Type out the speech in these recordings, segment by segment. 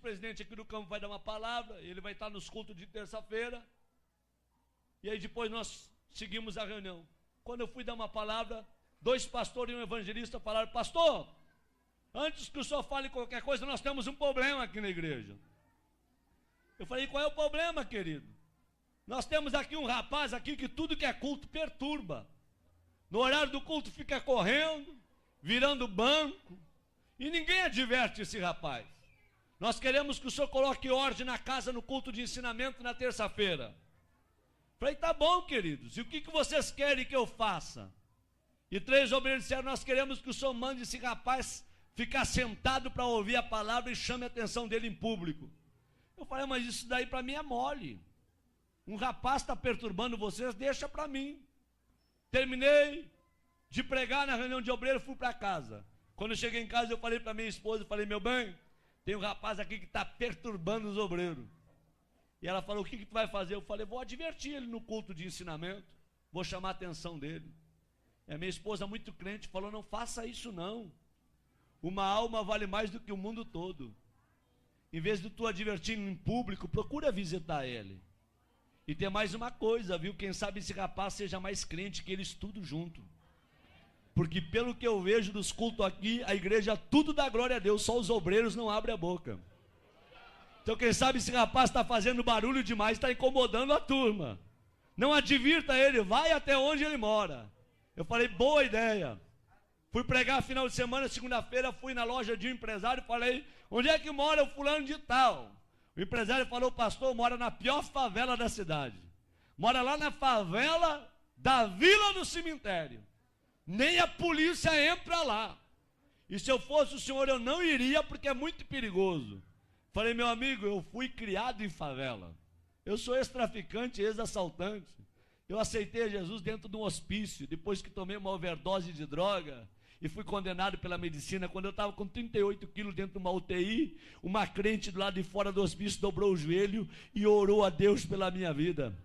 presidente aqui do campo vai dar uma palavra, ele vai estar nos cultos de terça-feira, e aí depois nós seguimos a reunião. Quando eu fui dar uma palavra, 2 pastores e um evangelista falaram: pastor, antes que o senhor fale qualquer coisa, nós temos um problema aqui na igreja. Eu falei: qual é o problema, querido? Nós temos aqui um rapaz aqui que tudo que é culto perturba. No horário do culto fica correndo, virando banco, e ninguém adverte esse rapaz. Nós queremos que o senhor coloque ordem na casa no culto de ensinamento na terça-feira. Falei: tá bom, queridos, e o que vocês querem que eu faça? E 3 obreiros disseram: nós queremos que o senhor mande esse rapaz ficar sentado para ouvir a palavra e chame a atenção dele em público. Eu falei: mas isso daí para mim é mole. Um rapaz está perturbando vocês, deixa para mim. Terminei de pregar na reunião de obreiro, fui para casa. Quando eu cheguei em casa, eu falei para minha esposa, eu falei: meu bem, tem um rapaz aqui que está perturbando os obreiros. E ela falou: o que tu vai fazer? Eu falei: vou advertir ele no culto de ensinamento, vou chamar a atenção dele. E a minha esposa, muito crente, falou: não faça isso não. Uma alma vale mais do que o mundo todo. Em vez de tu advertir em público, procura visitar ele. E tem mais uma coisa, viu? Quem sabe esse rapaz seja mais crente que eles tudo junto. Porque pelo que eu vejo dos cultos aqui, a igreja tudo dá glória a Deus, só os obreiros não abrem a boca. Então quem sabe esse rapaz está fazendo barulho demais, está incomodando a turma. Não advirta ele, vai até onde ele mora. Eu falei: boa ideia. Fui pregar final de semana, segunda-feira, fui na loja de um empresário e falei: onde é que mora o fulano de tal? O empresário falou: pastor, mora na pior favela da cidade. Mora lá na favela da Vila do Cemitério. Nem a polícia entra lá. E se eu fosse o senhor, eu não iria, porque é muito perigoso. Falei: meu amigo, eu fui criado em favela. Eu sou ex-traficante, ex-assaltante. Eu aceitei Jesus dentro de um hospício, depois que tomei uma overdose de droga e fui condenado pela medicina. Quando eu estava com 38 quilos dentro de uma UTI, uma crente do lado de fora do hospício dobrou o joelho e orou a Deus pela minha vida.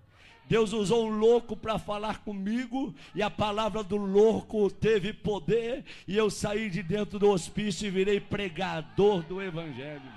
Deus usou um louco para falar comigo, e a palavra do louco teve poder, e eu saí de dentro do hospício e virei pregador do evangelho.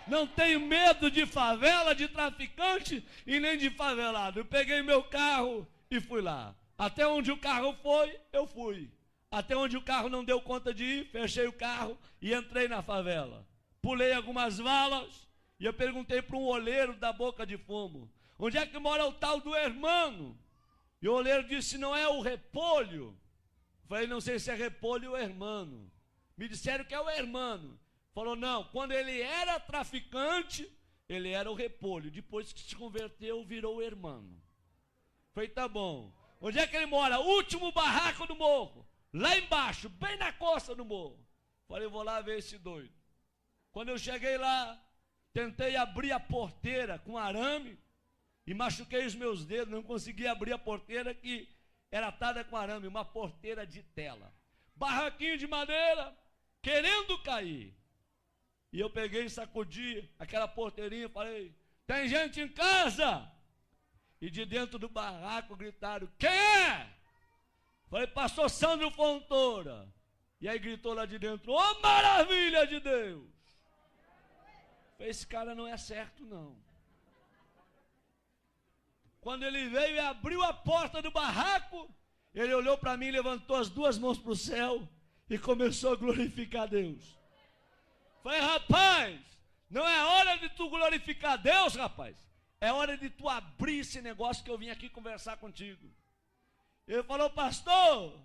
Não tenho medo de favela, de traficante e nem de favelado. Eu peguei meu carro e fui lá. Até onde o carro foi, eu fui. Até onde o carro não deu conta de ir, fechei o carro e entrei na favela. Pulei algumas valas e eu perguntei para um oleiro da Boca de Fumo: onde é que mora o tal do hermano? E o oleiro disse: não é o Repolho? Falei: não sei se é Repolho ou hermano. Me disseram que é o hermano. Falou: não, quando ele era traficante, ele era o Repolho. Depois que se converteu, virou o hermano. Falei: tá bom. Onde é que ele mora? Último barraco do morro. Lá embaixo, bem na costa do morro. Falei: vou lá ver esse doido. Quando eu cheguei lá, tentei abrir a porteira com arame e machuquei os meus dedos. Não consegui abrir a porteira, que era atada com arame, uma porteira de tela. Barraquinho de madeira, querendo cair. E eu peguei e sacudi aquela porteirinha e falei: tem gente em casa? E de dentro do barraco gritaram: quem é? Falei: pastor Sandro Fontoura. E aí gritou lá de dentro: ô maravilha de Deus! Falei: esse cara não é certo não. Quando ele veio e abriu a porta do barraco, ele olhou para mim, levantou as 2 mãos para o céu e começou a glorificar Deus. Falei: rapaz, não é hora de tu glorificar Deus, rapaz. É hora de tu abrir esse negócio que eu vim aqui conversar contigo. Ele falou: pastor,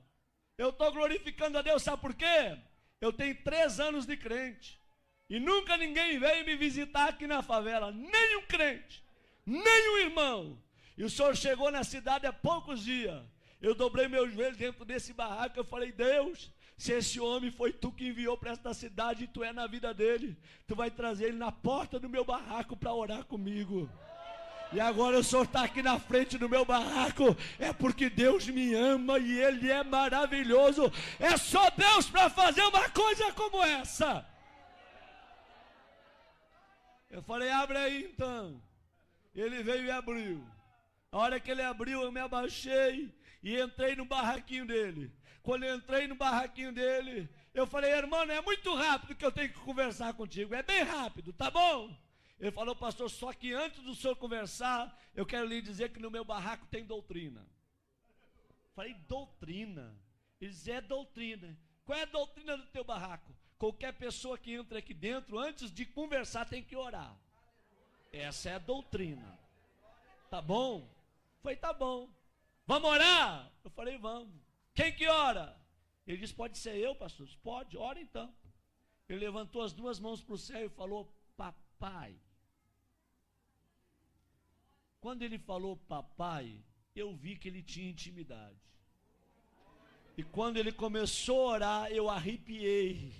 eu estou glorificando a Deus, sabe por quê? Eu tenho 3 anos de crente e nunca ninguém veio me visitar aqui na favela, nem um crente, nem um irmão. E o senhor chegou na cidade há poucos dias. Eu dobrei meu joelho dentro desse barraco, eu falei: Deus, se esse homem foi tu que enviou para esta cidade e tu é na vida dele, tu vai trazer ele na porta do meu barraco para orar comigo. E agora o senhor está aqui na frente do meu barraco, é porque Deus me ama e Ele é maravilhoso. É só Deus para fazer uma coisa como essa. Eu falei: abre aí então. Ele veio e abriu. A hora que ele abriu, eu me abaixei e entrei no barraquinho dele. Quando eu entrei no barraquinho dele, Eu falei, irmão, é muito rápido que eu tenho que conversar contigo. É bem rápido, tá bom? Ele falou, pastor, só que antes do senhor conversar, eu quero lhe dizer que no meu barraco tem doutrina. Falei, doutrina? Ele disse, é doutrina. Qual é a doutrina do teu barraco? Qualquer pessoa que entra aqui dentro, antes de conversar, tem que orar. Essa é a doutrina. Tá bom? Falei, tá bom. Vamos orar? Eu falei, vamos. Quem que ora? Ele disse, pode ser eu, pastor? Pode, ora então. Ele levantou as duas mãos para o céu e falou, papai. Quando ele falou papai, eu vi que ele tinha intimidade. E quando ele começou a orar, eu arrepiei.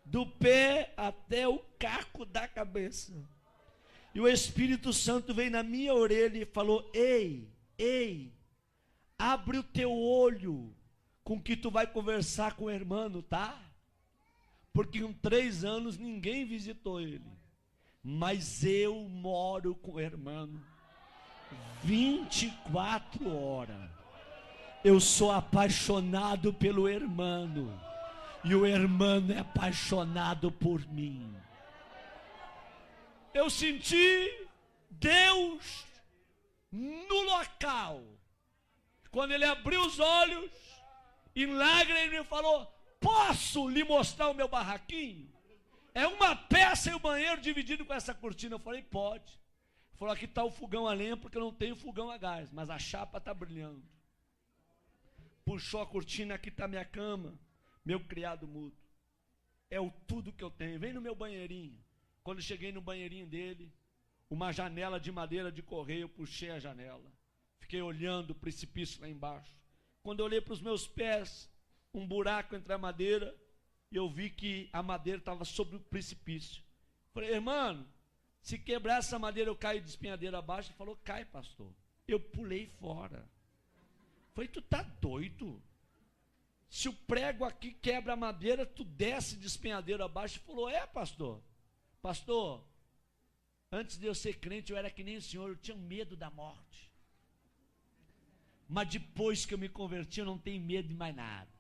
Do pé até o caco da cabeça. E o Espírito Santo veio na minha orelha e falou, ei, abre o teu olho com que tu vai conversar com o irmão, tá? Porque em 3 anos ninguém visitou ele. Mas eu moro com o irmão 24 horas. Eu sou apaixonado pelo irmão. E o irmão é apaixonado por mim. Eu senti Deus no local. Quando ele abriu os olhos, em lágrimas ele me falou, posso lhe mostrar o meu barraquinho? É uma peça e o banheiro dividido com essa cortina. Eu falei, pode. Ele falou, aqui está o fogão a lenha, porque eu não tenho fogão a gás, mas a chapa está brilhando. Puxou a cortina, aqui está minha cama, meu criado mudo. É o tudo que eu tenho. Vem no meu banheirinho. Quando eu cheguei no banheirinho dele, uma janela de madeira de correio, eu puxei a janela. Fiquei olhando o precipício lá embaixo. Quando eu olhei para os meus pés, um buraco entre a madeira, e eu vi que a madeira estava sobre o precipício. Falei, irmão, se quebrar essa madeira eu caio de espinhadeira abaixo. Ele falou, cai, pastor. Eu pulei fora. Falei, tu tá doido? Se o prego aqui quebra a madeira, tu desce de espinhadeira abaixo. Ele falou, é, pastor. Pastor, antes de eu ser crente, eu era que nem o senhor, eu tinha medo da morte. Mas depois que eu me converti, eu não tenho medo de mais nada.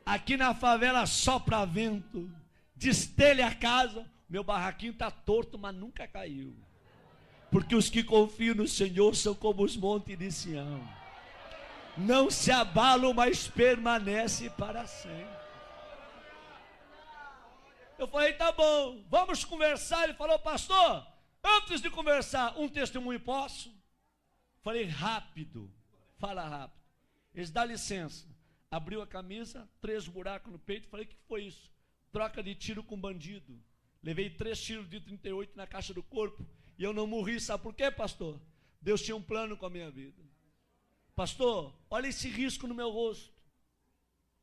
Aqui na favela sopra vento, destelha a casa, meu barraquinho está torto, mas nunca caiu. Porque os que confiam no Senhor são como os montes de Sião. Não se abalam, mas permanecem para sempre. Eu falei, tá bom, vamos conversar. Ele falou, pastor, antes de conversar, um testemunho posso? Falei, rápido, fala rápido. Eles dão licença. Abriu a camisa, 3 buracos no peito. Falei, o que foi isso? Troca de tiro com bandido. Levei 3 tiros de 38 na caixa do corpo. E eu não morri, sabe por quê, pastor? Deus tinha um plano com a minha vida. Pastor, olha esse risco no meu rosto.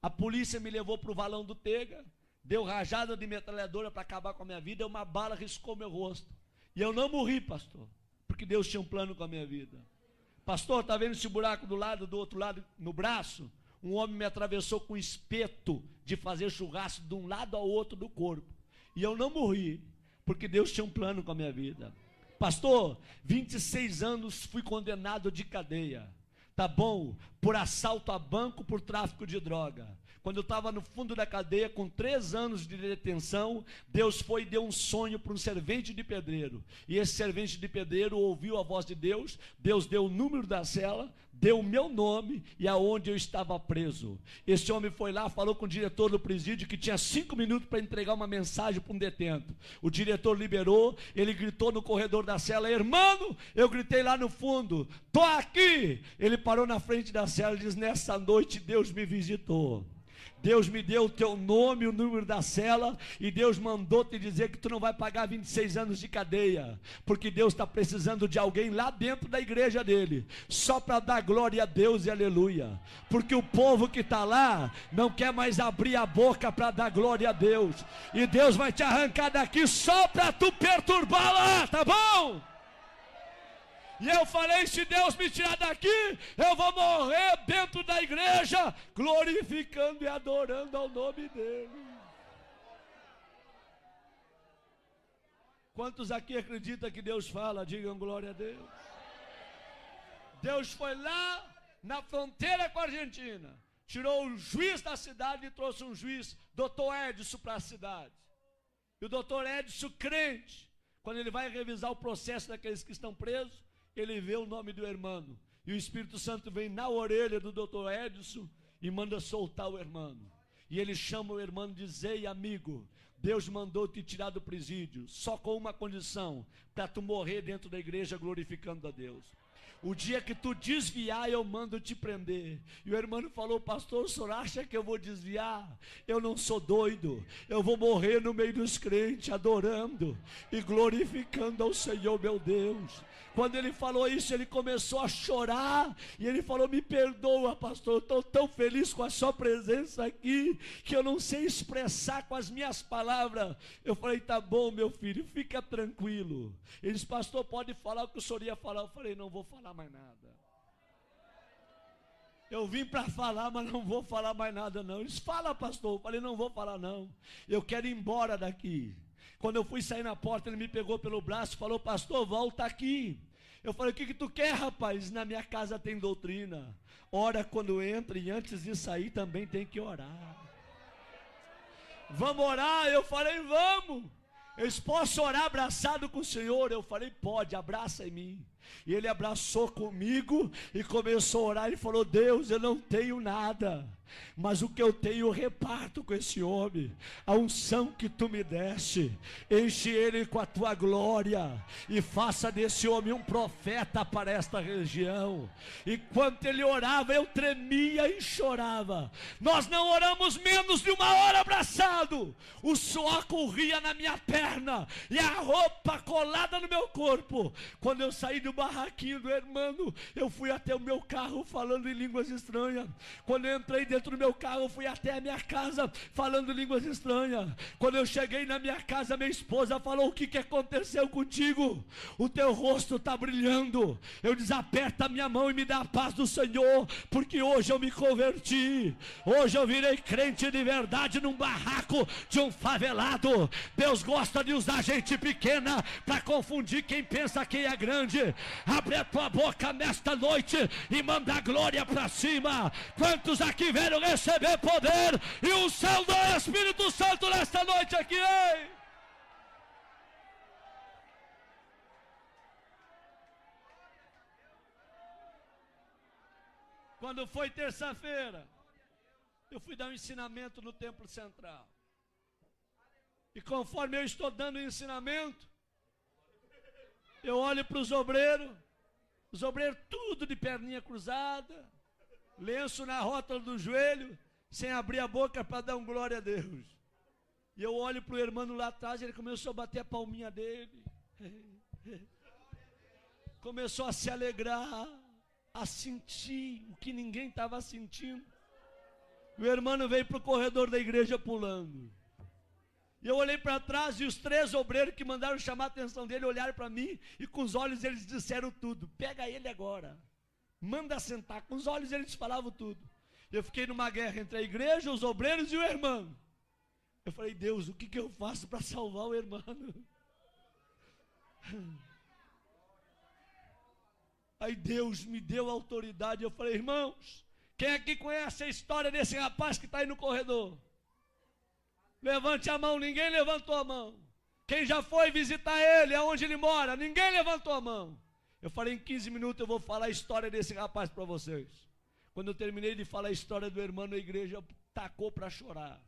A polícia me levou para o valão do Tega. Deu rajada de metralhadora para acabar com a minha vida. Uma bala riscou meu rosto. E eu não morri, pastor. Porque Deus tinha um plano com a minha vida. Pastor, está vendo esse buraco do outro lado, no braço? Um homem me atravessou com espeto de fazer churrasco de um lado ao outro do corpo. E eu não morri, porque Deus tinha um plano com a minha vida. Pastor, 26 anos fui condenado de cadeia. Tá bom? Por assalto a banco, por tráfico de droga. Quando eu estava no fundo da cadeia, com 3 anos de detenção, Deus foi e deu um sonho para um servente de pedreiro. E esse servente de pedreiro ouviu a voz de Deus. Deus deu o número da cela, deu o meu nome e aonde eu estava preso. Esse homem foi lá, falou com o diretor do presídio que tinha 5 minutos para entregar uma mensagem para um detento. O diretor liberou, ele gritou no corredor da cela, irmão, eu gritei lá no fundo, tô aqui. Ele parou na frente da cela e diz, nessa noite Deus me visitou. Deus me deu o teu nome, o número da cela, e Deus mandou te dizer que tu não vai pagar 26 anos de cadeia, porque Deus está precisando de alguém lá dentro da igreja dele, só para dar glória a Deus e aleluia, porque o povo que está lá, não quer mais abrir a boca para dar glória a Deus, e Deus vai te arrancar daqui só para tu perturbar lá, tá bom? E eu falei, se Deus me tirar daqui, eu vou morrer dentro da igreja, glorificando e adorando ao nome dele. Quantos aqui acreditam que Deus fala? Digam glória a Deus. Deus foi lá na fronteira com a Argentina, tirou o juiz da cidade e trouxe um juiz, doutor Edson, para a cidade. E o doutor Edson, crente, quando ele vai revisar o processo daqueles que estão presos, ele vê o nome do irmão. E o Espírito Santo vem na orelha do doutor Edson e manda soltar o irmão. E ele chama o irmão e diz: ei, amigo, Deus mandou te tirar do presídio, só com uma condição, para tu morrer dentro da igreja glorificando a Deus. O dia que tu desviar, eu mando te prender. E o irmão falou: pastor, o senhor acha que eu vou desviar? Eu não sou doido, eu vou morrer no meio dos crentes, adorando e glorificando ao Senhor meu Deus. Quando ele falou isso, ele começou a chorar, e ele falou: me perdoa, pastor, eu estou tão feliz com a sua presença aqui, que eu não sei expressar com as minhas palavras. Eu falei: tá bom, meu filho, fica tranquilo. Ele disse: pastor, pode falar o que o senhor ia falar. Eu falei: não vou falar mais nada. Eu vim para falar, mas não vou falar mais nada não. Ele disse: fala, pastor. Eu falei: não vou falar não, eu quero ir embora daqui. Quando eu fui sair na porta, ele me pegou pelo braço e falou: pastor, volta aqui. Eu falei: o que tu quer, rapaz? Na minha casa tem doutrina. Ora quando entra, e antes de sair também tem que orar. Vamos orar? Eu falei: vamos. Eles: posso orar abraçado com o Senhor? Eu falei: pode, abraça em mim. E ele abraçou comigo e começou a orar. Ele falou: Deus, eu não tenho nada, mas o que eu tenho eu reparto com esse homem. A unção que tu me deste, enche ele com a tua glória e faça desse homem um profeta para esta região. Enquanto ele orava, eu tremia e chorava. Nós não oramos menos de uma hora abraçado. O suor corria na minha perna e a roupa colada no meu corpo. Quando eu saí do barraquinho do irmão, eu fui até o meu carro falando em línguas estranhas. Quando eu entrei dentro do meu carro, eu fui até a minha casa falando línguas estranhas. Quando eu cheguei na minha casa, minha esposa falou: o que aconteceu contigo? O teu rosto está brilhando. Eu disse: aperta a minha mão e me dá a paz do Senhor, porque hoje eu me converti. Hoje eu virei crente de verdade num barraco de um favelado. Deus gosta de usar gente pequena para confundir quem pensa que é grande. Abre a tua boca nesta noite e manda a glória para cima. Quantos aqui vieram receber poder e o céu do Espírito Santo nesta noite aqui, hein? Quando foi terça-feira, eu fui dar um ensinamento no Templo Central. E conforme eu estou dando o ensinamento, eu olho para os obreiros tudo de perninha cruzada, lenço na rótula do joelho, sem abrir a boca para dar um glória a Deus. E eu olho para o irmão lá atrás, ele começou a bater a palminha dele, começou a se alegrar, a sentir o que ninguém estava sentindo. O irmão veio para o corredor da igreja pulando. E eu olhei para trás, e os 3 obreiros que mandaram chamar a atenção dele olharam para mim, e com os olhos eles disseram tudo: pega ele agora, manda sentar. Com os olhos eles falavam tudo. Eu fiquei numa guerra entre a igreja, os obreiros e o irmão. Eu falei: Deus, o que eu faço para salvar o irmão? Aí Deus me deu autoridade. Eu falei: irmãos, quem aqui conhece a história desse rapaz que está aí no corredor? Levante a mão. Ninguém levantou a mão. Quem já foi visitar ele, aonde ele mora? Ninguém levantou a mão. Eu falei: em 15 minutos eu vou falar a história desse rapaz para vocês. Quando eu terminei de falar a história do irmão, a igreja tacou para chorar.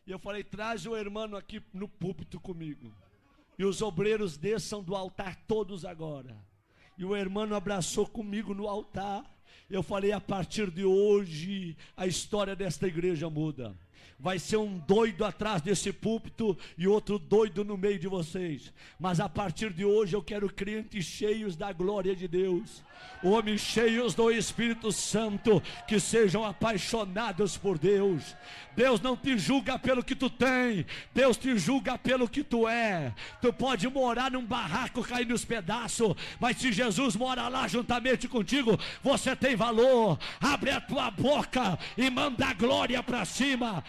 E eu falei: traz o irmão aqui no púlpito comigo. E os obreiros desçam do altar todos agora. E o irmão abraçou comigo no altar. Eu falei: a partir de hoje, a história desta igreja muda. Vai ser um doido atrás desse púlpito e outro doido no meio de vocês. Mas a partir de hoje eu quero crentes cheios da glória de Deus, homens cheios do Espírito Santo, que sejam apaixonados por Deus. Deus não te julga pelo que tu tem, Deus te julga pelo que tu é. Tu pode morar num barraco cair nos pedaços, mas se Jesus mora lá juntamente contigo, você tem valor. Abre a tua boca e manda a glória para cima.